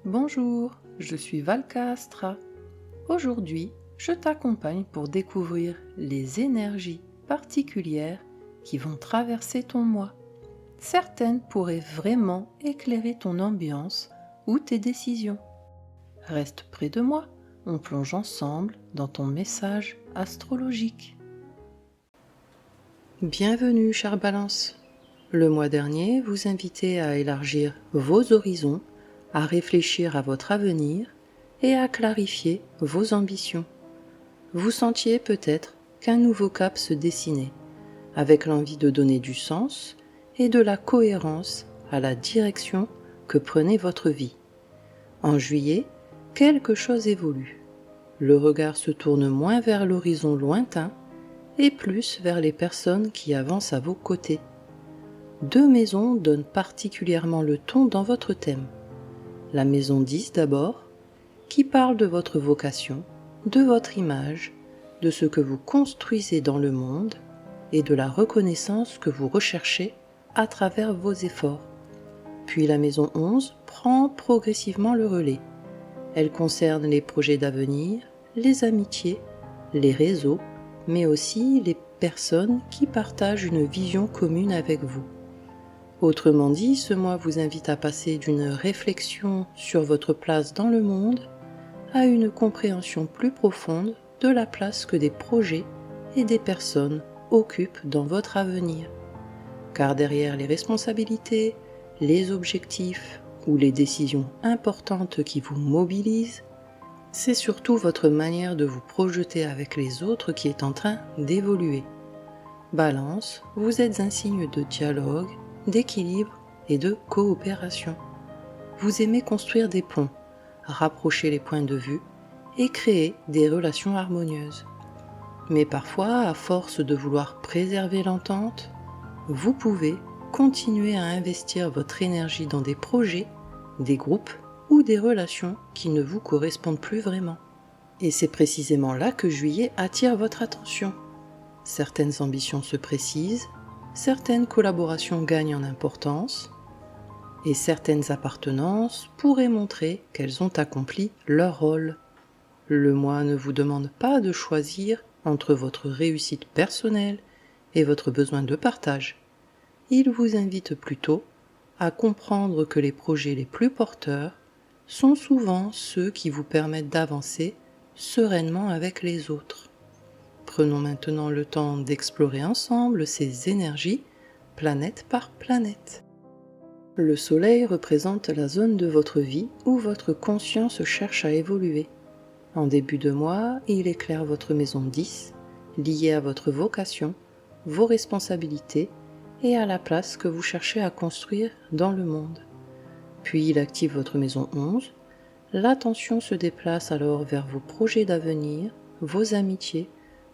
Bonjour, je suis Valka Astra. Aujourd'hui, je t'accompagne pour découvrir les énergies particulières qui vont traverser ton moi. Certaines pourraient vraiment éclairer ton ambiance ou tes décisions. Reste près de moi, on plonge ensemble dans ton message astrologique. Bienvenue, chère Balance. Le mois dernier vous invitait à élargir vos horizons, à réfléchir à votre avenir et à clarifier vos ambitions. Vous sentiez peut-être qu'un nouveau cap se dessinait, avec l'envie de donner du sens et de la cohérence à la direction que prenait votre vie. En juillet, quelque chose évolue. Le regard se tourne moins vers l'horizon lointain et plus vers les personnes qui avancent à vos côtés. Deux maisons donnent particulièrement le ton dans votre thème. La maison 10 d'abord, qui parle de votre vocation, de votre image, de ce que vous construisez dans le monde et de la reconnaissance que vous recherchez à travers vos efforts. Puis la maison 11 prend progressivement le relais. Elle concerne les projets d'avenir, les amitiés, les réseaux, mais aussi les personnes qui partagent une vision commune avec vous. Autrement dit, ce mois vous invite à passer d'une réflexion sur votre place dans le monde à une compréhension plus profonde de la place que des projets et des personnes occupent dans votre avenir. Car derrière les responsabilités, les objectifs ou les décisions importantes qui vous mobilisent, c'est surtout votre manière de vous projeter avec les autres qui est en train d'évoluer. Balance, vous êtes un signe de dialogue, d'équilibre et de coopération. Vous aimez construire des ponts, rapprocher les points de vue et créer des relations harmonieuses. Mais parfois, à force de vouloir préserver l'entente, vous pouvez continuer à investir votre énergie dans des projets, des groupes ou des relations qui ne vous correspondent plus vraiment. Et c'est précisément là que juillet attire votre attention. Certaines ambitions se précisent, certaines collaborations gagnent en importance, et certaines appartenances pourraient montrer qu'elles ont accompli leur rôle. Le mois ne vous demande pas de choisir entre votre réussite personnelle et votre besoin de partage. Il vous invite plutôt à comprendre que les projets les plus porteurs sont souvent ceux qui vous permettent d'avancer sereinement avec les autres. Prenons maintenant le temps d'explorer ensemble ces énergies, planète par planète. Le Soleil représente la zone de votre vie où votre conscience cherche à évoluer. En début de mois, il éclaire votre maison 10, liée à votre vocation, vos responsabilités et à la place que vous cherchez à construire dans le monde. Puis il active votre maison 11. L'attention se déplace alors vers vos projets d'avenir, vos amitiés,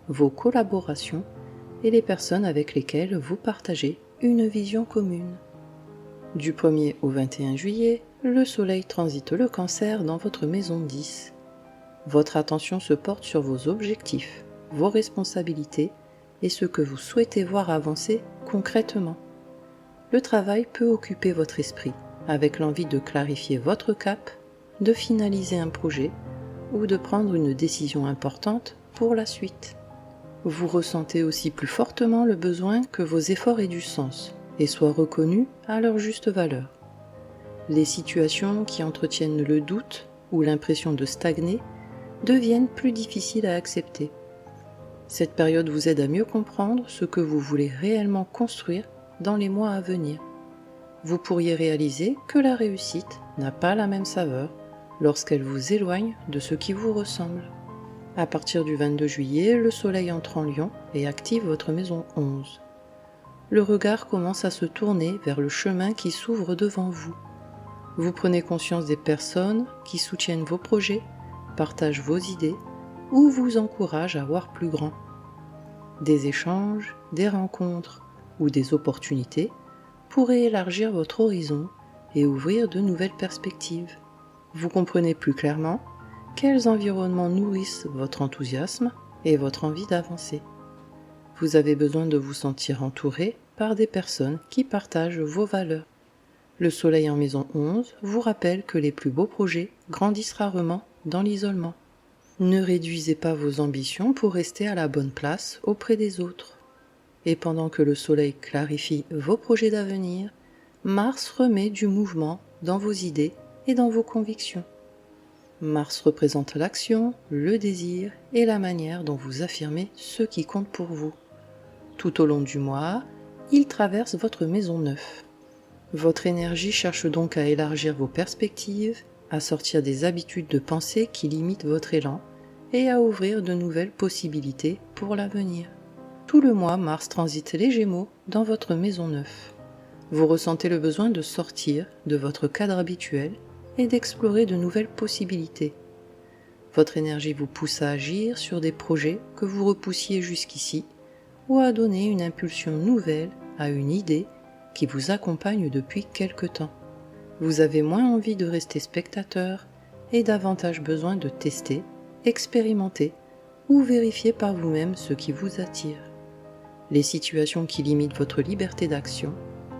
vos collaborations et les personnes avec lesquelles vous partagez une vision commune. Du 1er au 21 juillet, le Soleil transite le Cancer dans votre maison 10. Votre attention se porte sur vos objectifs, vos responsabilités et ce que vous souhaitez voir avancer concrètement. Le travail peut occuper votre esprit, avec l'envie de clarifier votre cap, de finaliser un projet ou de prendre une décision importante pour la suite. Vous ressentez aussi plus fortement le besoin que vos efforts aient du sens et soient reconnus à leur juste valeur. Les situations qui entretiennent le doute ou l'impression de stagner deviennent plus difficiles à accepter. Cette période vous aide à mieux comprendre ce que vous voulez réellement construire dans les mois à venir. Vous pourriez réaliser que la réussite n'a pas la même saveur lorsqu'elle vous éloigne de ce qui vous ressemble. À partir du 22 juillet, le Soleil entre en Lion et active votre maison 11. Le regard commence à se tourner vers le chemin qui s'ouvre devant vous. Vous prenez conscience des personnes qui soutiennent vos projets, partagent vos idées ou vous encouragent à voir plus grand. Des échanges, des rencontres ou des opportunités pourraient élargir votre horizon et ouvrir de nouvelles perspectives. Vous comprenez plus clairement quels environnements nourrissent votre enthousiasme et votre envie d'avancer. Vous avez besoin de vous sentir entouré par des personnes qui partagent vos valeurs. Le soleil en maison 11 vous rappelle que les plus beaux projets grandissent rarement dans l'isolement. Ne réduisez pas vos ambitions pour rester à la bonne place auprès des autres. Et pendant que le soleil clarifie vos projets d'avenir, Mars remet du mouvement dans vos idées et dans vos convictions. Mars représente l'action, le désir et la manière dont vous affirmez ce qui compte pour vous. Tout au long du mois, il traverse votre maison 9. Votre énergie cherche donc à élargir vos perspectives, à sortir des habitudes de pensée qui limitent votre élan et à ouvrir de nouvelles possibilités pour l'avenir. Tout le mois, Mars transite les Gémeaux dans votre maison 9. Vous ressentez le besoin de sortir de votre cadre habituel et d'explorer de nouvelles possibilités. Votre énergie vous pousse à agir sur des projets que vous repoussiez jusqu'ici ou à donner une impulsion nouvelle à une idée qui vous accompagne depuis quelque temps. Vous avez moins envie de rester spectateur et davantage besoin de tester, expérimenter ou vérifier par vous-même ce qui vous attire. Les situations qui limitent votre liberté d'action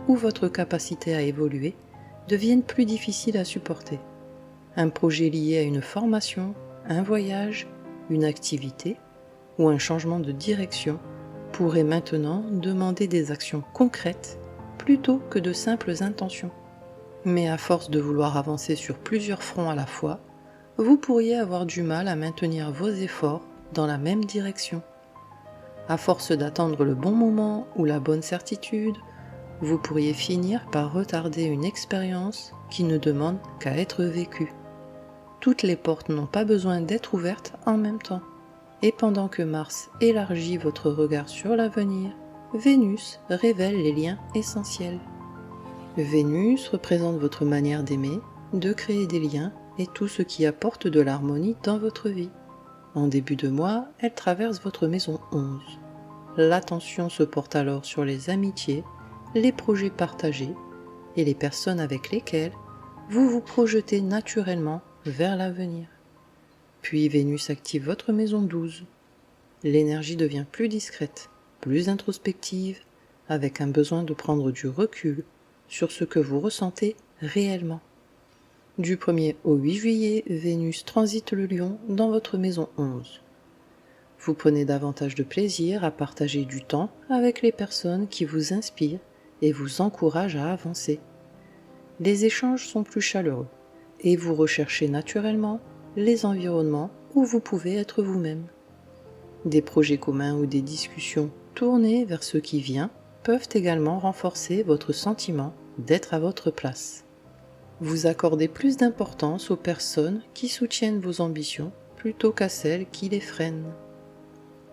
ou votre capacité à évoluer deviennent plus difficiles à supporter. Un projet lié à une formation, un voyage, une activité ou un changement de direction pourrait maintenant demander des actions concrètes plutôt que de simples intentions. Mais à force de vouloir avancer sur plusieurs fronts à la fois, vous pourriez avoir du mal à maintenir vos efforts dans la même direction. À force d'attendre le bon moment ou la bonne certitude, vous pourriez finir par retarder une expérience qui ne demande qu'à être vécue. Toutes les portes n'ont pas besoin d'être ouvertes en même temps. Et pendant que Mars élargit votre regard sur l'avenir, Vénus révèle les liens essentiels. Vénus représente votre manière d'aimer, de créer des liens et tout ce qui apporte de l'harmonie dans votre vie. En début de mois, elle traverse votre maison 11. L'attention se porte alors sur les amitiés, les projets partagés et les personnes avec lesquelles vous vous projetez naturellement vers l'avenir. Puis Vénus active votre maison 12. L'énergie devient plus discrète, plus introspective, avec un besoin de prendre du recul sur ce que vous ressentez réellement. Du 1er au 8 juillet, Vénus transite le Lion dans votre maison 11. Vous prenez davantage de plaisir à partager du temps avec les personnes qui vous inspirent et vous encouragent à avancer. Les échanges sont plus chaleureux et vous recherchez naturellement les environnements où vous pouvez être vous-même. Des projets communs ou des discussions tournées vers ce qui vient peuvent également renforcer votre sentiment d'être à votre place. Vous accordez plus d'importance aux personnes qui soutiennent vos ambitions plutôt qu'à celles qui les freinent.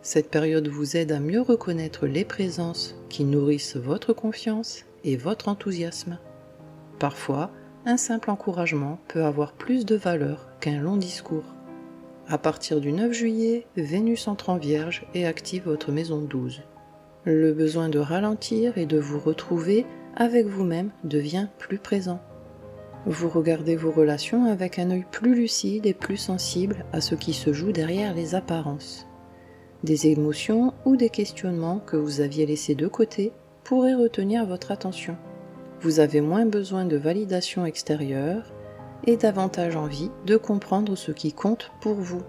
Cette période vous aide à mieux reconnaître les présences qui nourrissent votre confiance et votre enthousiasme. Parfois, un simple encouragement peut avoir plus de valeur qu'un long discours. À partir du 9 juillet, Vénus entre en Vierge et active votre maison 12. Le besoin de ralentir et de vous retrouver avec vous-même devient plus présent. Vous regardez vos relations avec un œil plus lucide et plus sensible à ce qui se joue derrière les apparences. Des émotions ou des questionnements que vous aviez laissés de côté pourraient retenir votre attention. Vous avez moins besoin de validation extérieure et davantage envie de comprendre ce qui compte pour vous.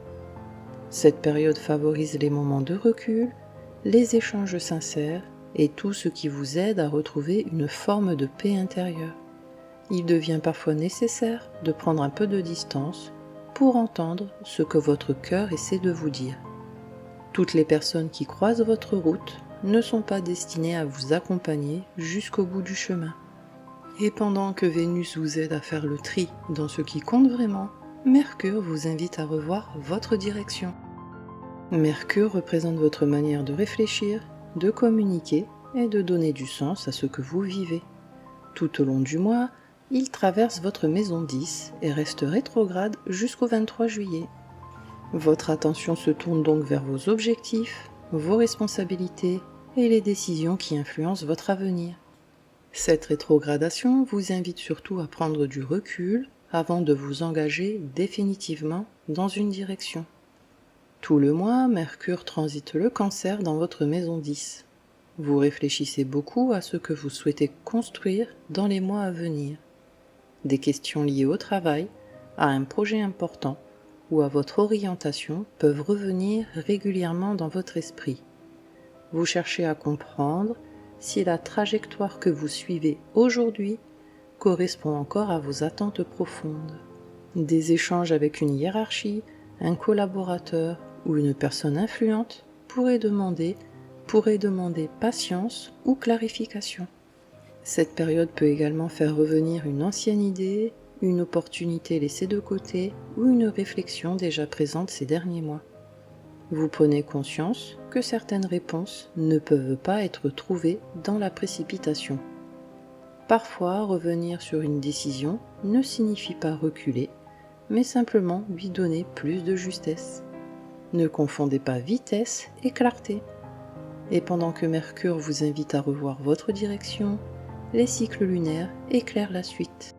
Cette période favorise les moments de recul, les échanges sincères et tout ce qui vous aide à retrouver une forme de paix intérieure. Il devient parfois nécessaire de prendre un peu de distance pour entendre ce que votre cœur essaie de vous dire. Toutes les personnes qui croisent votre route ne sont pas destinées à vous accompagner jusqu'au bout du chemin. Et pendant que Vénus vous aide à faire le tri dans ce qui compte vraiment, Mercure vous invite à revoir votre direction. Mercure représente votre manière de réfléchir, de communiquer et de donner du sens à ce que vous vivez. Tout au long du mois, il traverse votre maison 10 et reste rétrograde jusqu'au 23 juillet. Votre attention se tourne donc vers vos objectifs, vos responsabilités et les décisions qui influencent votre avenir. Cette rétrogradation vous invite surtout à prendre du recul avant de vous engager définitivement dans une direction. Tout le mois, Mercure transite le Cancer dans votre maison 10. Vous réfléchissez beaucoup à ce que vous souhaitez construire dans les mois à venir. Des questions liées au travail, à un projet important ou à votre orientation peuvent revenir régulièrement dans votre esprit. Vous cherchez à comprendre si la trajectoire que vous suivez aujourd'hui correspond encore à vos attentes profondes. Des échanges avec une hiérarchie, un collaborateur ou une personne influente pourraient demander patience ou clarification. Cette période peut également faire revenir une ancienne idée, une opportunité laissée de côté ou une réflexion déjà présente ces derniers mois. Vous prenez conscience que certaines réponses ne peuvent pas être trouvées dans la précipitation. Parfois, revenir sur une décision ne signifie pas reculer, mais simplement lui donner plus de justesse. Ne confondez pas vitesse et clarté. Et pendant que Mercure vous invite à revoir votre direction, les cycles lunaires éclairent la suite.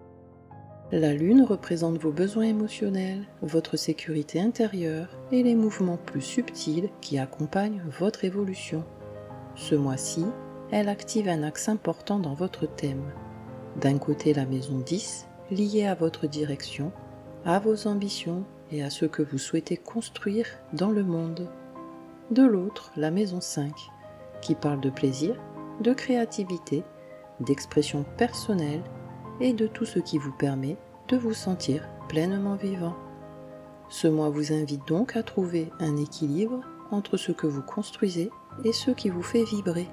La Lune représente vos besoins émotionnels, votre sécurité intérieure et les mouvements plus subtils qui accompagnent votre évolution. Ce mois-ci, elle active un axe important dans votre thème. D'un côté, la maison 10, liée à votre direction, à vos ambitions et à ce que vous souhaitez construire dans le monde. De l'autre, la maison 5, qui parle de plaisir, de créativité, d'expression personnelle et de tout ce qui vous permet de vous sentir pleinement vivant. Ce mois vous invite donc à trouver un équilibre entre ce que vous construisez et ce qui vous fait vibrer.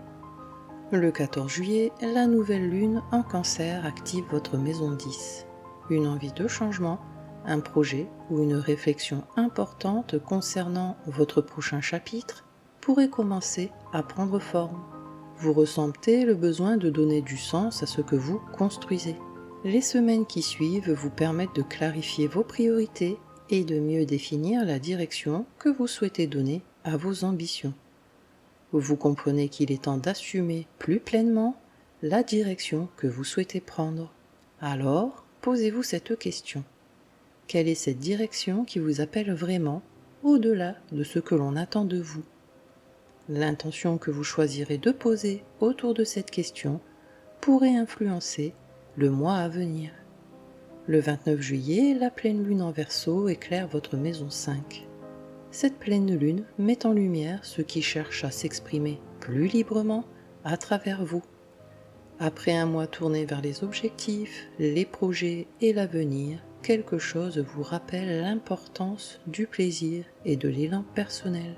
Le 14 juillet, la nouvelle lune en Cancer active votre maison 10. Une envie de changement, un projet ou une réflexion importante concernant votre prochain chapitre pourrait commencer à prendre forme. Vous ressentez le besoin de donner du sens à ce que vous construisez. Les semaines qui suivent vous permettent de clarifier vos priorités et de mieux définir la direction que vous souhaitez donner à vos ambitions. Vous comprenez qu'il est temps d'assumer plus pleinement la direction que vous souhaitez prendre. Alors, posez-vous cette question. Quelle est cette direction qui vous appelle vraiment au-delà de ce que l'on attend de vous ? L'intention que vous choisirez de poser autour de cette question pourrait influencer le mois à venir. Le 29 juillet, la pleine lune en Verseau éclaire votre maison 5. Cette pleine lune met en lumière ceux qui cherchent à s'exprimer plus librement à travers vous. Après un mois tourné vers les objectifs, les projets et l'avenir, quelque chose vous rappelle l'importance du plaisir et de l'élan personnel.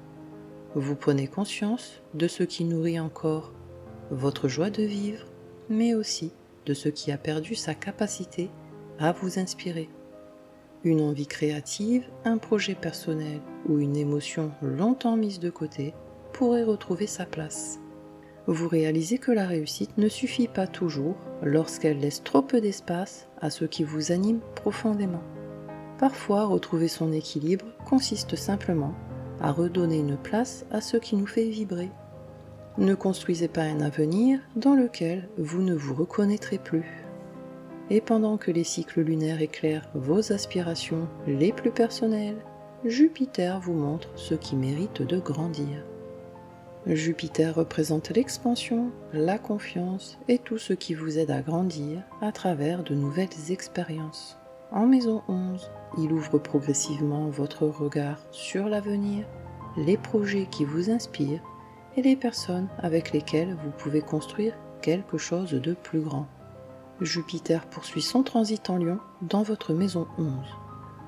Vous prenez conscience de ce qui nourrit encore votre joie de vivre, mais aussi de ce qui a perdu sa capacité à vous inspirer. Une envie créative, un projet personnel ou une émotion longtemps mise de côté pourrait retrouver sa place. Vous réalisez que la réussite ne suffit pas toujours lorsqu'elle laisse trop peu d'espace à ce qui vous anime profondément. Parfois, retrouver son équilibre consiste simplement à redonner une place à ce qui nous fait vibrer. Ne construisez pas un avenir dans lequel vous ne vous reconnaîtrez plus. Et pendant que les cycles lunaires éclairent vos aspirations les plus personnelles, Jupiter vous montre ce qui mérite de grandir. Jupiter représente l'expansion, la confiance et tout ce qui vous aide à grandir à travers de nouvelles expériences. En maison 11, il ouvre progressivement votre regard sur l'avenir, les projets qui vous inspirent et les personnes avec lesquelles vous pouvez construire quelque chose de plus grand. Jupiter poursuit son transit en Lion dans votre maison 11.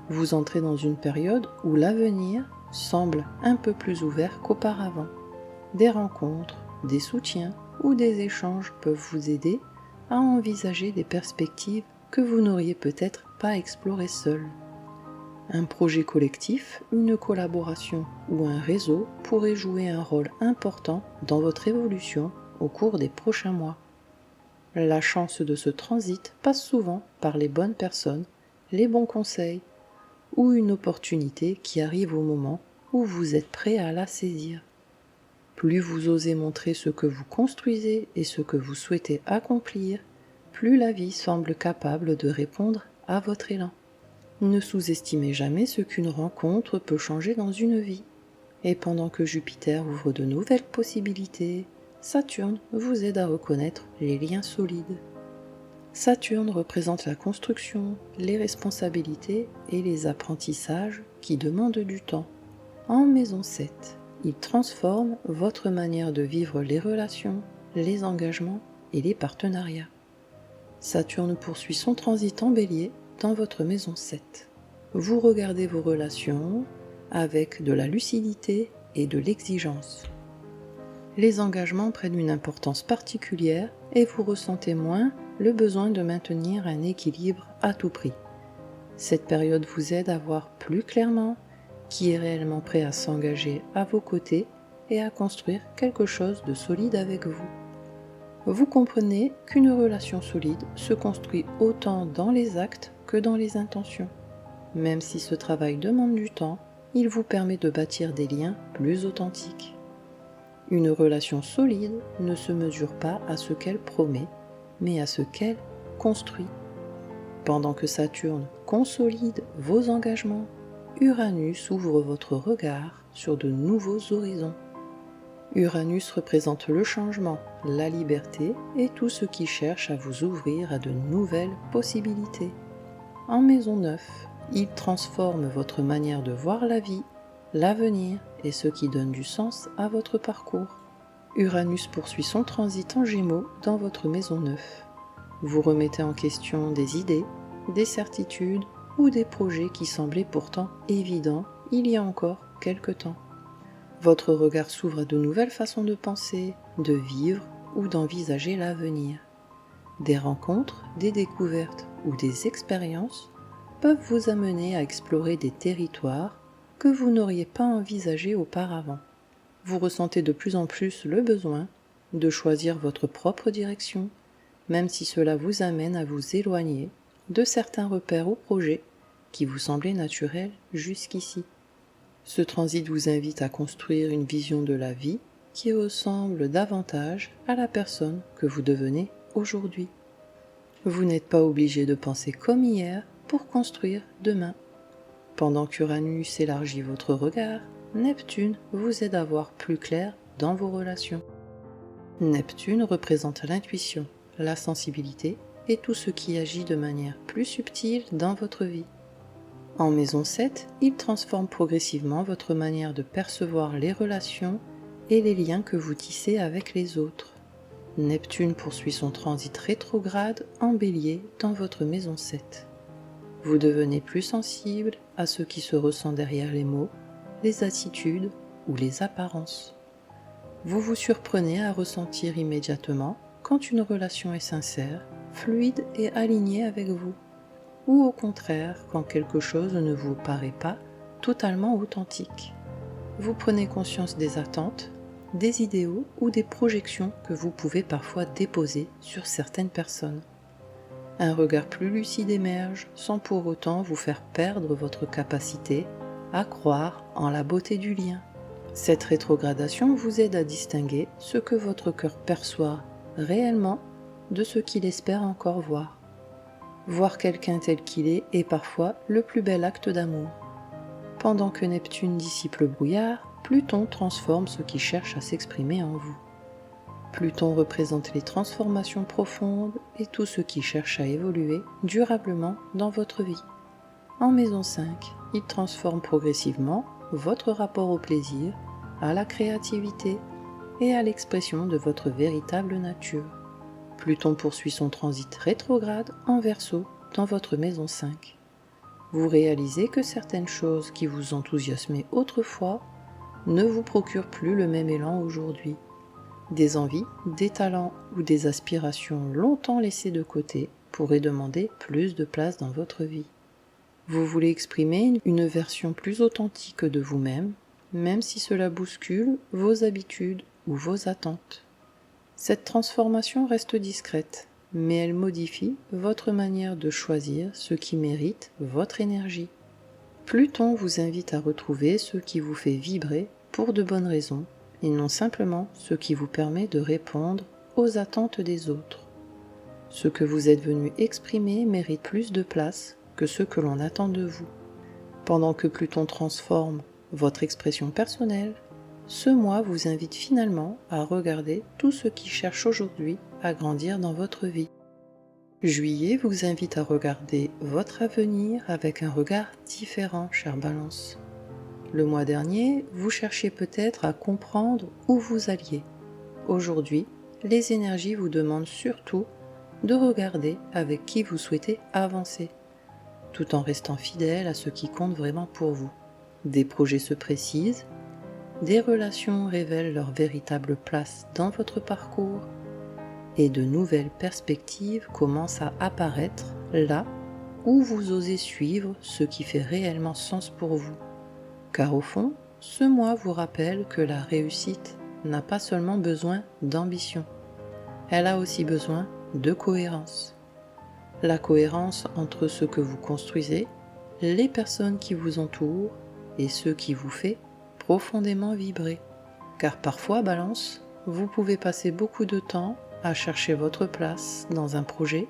Vous entrez dans une période où l'avenir semble un peu plus ouvert qu'auparavant. Des rencontres, des soutiens ou des échanges peuvent vous aider à envisager des perspectives que vous n'auriez peut-être pas explorées seul. Un projet collectif, une collaboration ou un réseau pourrait jouer un rôle important dans votre évolution au cours des prochains mois. La chance de ce transit passe souvent par les bonnes personnes, les bons conseils ou une opportunité qui arrive au moment où vous êtes prêt à la saisir. Plus vous osez montrer ce que vous construisez et ce que vous souhaitez accomplir, plus la vie semble capable de répondre à votre élan. Ne sous-estimez jamais ce qu'une rencontre peut changer dans une vie. Et pendant que Jupiter ouvre de nouvelles possibilités, Saturne vous aide à reconnaître les liens solides. Saturne représente la construction, les responsabilités et les apprentissages qui demandent du temps. En maison 7, il transforme votre manière de vivre les relations, les engagements et les partenariats. Saturne poursuit son transit en Bélier dans votre maison 7. Vous regardez vos relations avec de la lucidité et de l'exigence. Les engagements prennent une importance particulière et vous ressentez moins le besoin de maintenir un équilibre à tout prix. Cette période vous aide à voir plus clairement qui est réellement prêt à s'engager à vos côtés et à construire quelque chose de solide avec vous. Vous comprenez qu'une relation solide se construit autant dans les actes que dans les intentions. Même si ce travail demande du temps, il vous permet de bâtir des liens plus authentiques. Une relation solide ne se mesure pas à ce qu'elle promet, mais à ce qu'elle construit. Pendant que Saturne consolide vos engagements, Uranus ouvre votre regard sur de nouveaux horizons. Uranus représente le changement, la liberté et tout ce qui cherche à vous ouvrir à de nouvelles possibilités. En maison 9, il transforme votre manière de voir la vie, l'avenir et ce qui donne du sens à votre parcours. Uranus poursuit son transit en Gémeaux dans votre maison 9. Vous remettez en question des idées, des certitudes ou des projets qui semblaient pourtant évidents il y a encore quelque temps. Votre regard s'ouvre à de nouvelles façons de penser, de vivre ou d'envisager l'avenir. Des rencontres, des découvertes ou des expériences peuvent vous amener à explorer des territoires que vous n'auriez pas envisagés auparavant. Vous ressentez de plus en plus le besoin de choisir votre propre direction, même si cela vous amène à vous éloigner de certains repères ou projets qui vous semblaient naturels jusqu'ici. Ce transit vous invite à construire une vision de la vie qui ressemble davantage à la personne que vous devenez aujourd'hui. Vous n'êtes pas obligé de penser comme hier pour construire demain. Pendant qu'Uranus élargit votre regard, Neptune vous aide à voir plus clair dans vos relations. Neptune représente l'intuition, la sensibilité et tout ce qui agit de manière plus subtile dans votre vie. En maison 7, il transforme progressivement votre manière de percevoir les relations et les liens que vous tissez avec les autres. Neptune poursuit son transit rétrograde en Bélier dans votre maison 7. Vous devenez plus sensible à ce qui se ressent derrière les mots, les attitudes ou les apparences. Vous vous surprenez à ressentir immédiatement quand une relation est sincère, fluide et alignée avec vous, ou au contraire quand quelque chose ne vous paraît pas totalement authentique. Vous prenez conscience des attentes, des idéaux ou des projections que vous pouvez parfois déposer sur certaines personnes. Un regard plus lucide émerge sans pour autant vous faire perdre votre capacité à croire en la beauté du lien. Cette rétrogradation vous aide à distinguer ce que votre cœur perçoit réellement de ce qu'il espère encore voir. Voir quelqu'un tel qu'il est parfois le plus bel acte d'amour. Pendant que Neptune dissipe le brouillard, Pluton transforme ce qui cherche à s'exprimer en vous. Pluton représente les transformations profondes et tout ce qui cherche à évoluer durablement dans votre vie. En maison 5, il transforme progressivement votre rapport au plaisir, à la créativité et à l'expression de votre véritable nature. Pluton poursuit son transit rétrograde en Verseau dans votre maison 5. Vous réalisez que certaines choses qui vous enthousiasmaient autrefois ne vous procurent plus le même élan aujourd'hui. Des envies, des talents ou des aspirations longtemps laissées de côté pourraient demander plus de place dans votre vie. Vous voulez exprimer une version plus authentique de vous-même, même si cela bouscule vos habitudes ou vos attentes. Cette transformation reste discrète, mais elle modifie votre manière de choisir ce qui mérite votre énergie. Pluton vous invite à retrouver ce qui vous fait vibrer pour de bonnes raisons, et non simplement ce qui vous permet de répondre aux attentes des autres. Ce que vous êtes venu exprimer mérite plus de place que ce que l'on attend de vous. Pendant que Pluton transforme votre expression personnelle, ce mois vous invite finalement à regarder tout ce qui cherche aujourd'hui à grandir dans votre vie. Juillet vous invite à regarder votre avenir avec un regard différent, chère Balance. Le mois dernier, vous cherchiez peut-être à comprendre où vous alliez. Aujourd'hui, les énergies vous demandent surtout de regarder avec qui vous souhaitez avancer, tout en restant fidèle à ce qui compte vraiment pour vous. Des projets se précisent, des relations révèlent leur véritable place dans votre parcours, et de nouvelles perspectives commencent à apparaître là où vous osez suivre ce qui fait réellement sens pour vous. Car au fond, ce mois vous rappelle que la réussite n'a pas seulement besoin d'ambition, elle a aussi besoin de cohérence. La cohérence entre ce que vous construisez, les personnes qui vous entourent et ce qui vous fait profondément vibrer. Car parfois, Balance, vous pouvez passer beaucoup de temps à chercher votre place dans un projet,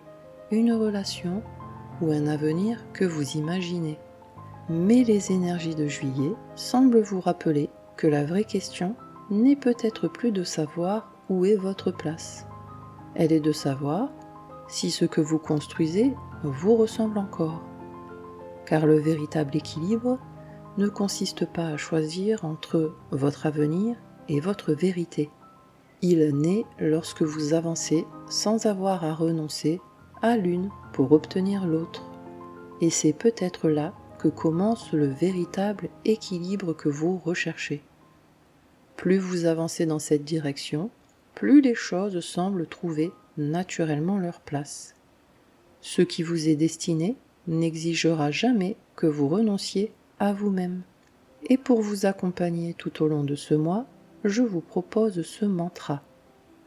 une relation ou un avenir que vous imaginez. Mais les énergies de Juillet semblent vous rappeler que la vraie question n'est peut-être plus de savoir où est votre place. Elle est de savoir si ce que vous construisez vous ressemble encore. Car le véritable équilibre ne consiste pas à choisir entre votre avenir et votre vérité. Il naît lorsque vous avancez sans avoir à renoncer à l'une pour obtenir l'autre. Et c'est peut-être là que commence le véritable équilibre que vous recherchez. Plus vous avancez dans cette direction, plus les choses semblent trouver naturellement leur place. Ce qui vous est destiné n'exigera jamais que vous renonciez à vous-même. Et pour vous accompagner tout au long de ce mois, je vous propose ce mantra.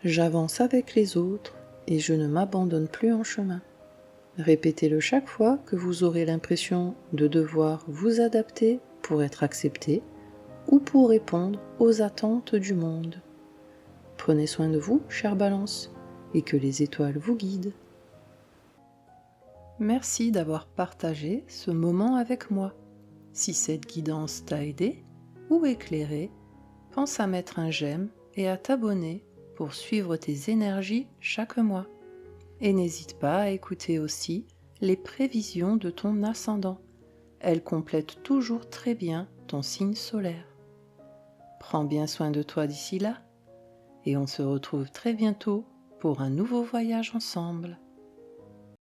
J'avance avec les autres et je ne m'abandonne plus en chemin. Répétez-le chaque fois que vous aurez l'impression de devoir vous adapter pour être accepté ou pour répondre aux attentes du monde. Prenez soin de vous, chère Balance, et que les étoiles vous guident. Merci d'avoir partagé ce moment avec moi. Si cette guidance t'a aidé ou éclairé, pense à mettre un j'aime et à t'abonner pour suivre tes énergies chaque mois. Et n'hésite pas à écouter aussi les prévisions de ton ascendant. Elles complètent toujours très bien ton signe solaire. Prends bien soin de toi d'ici là, et on se retrouve très bientôt pour un nouveau voyage ensemble.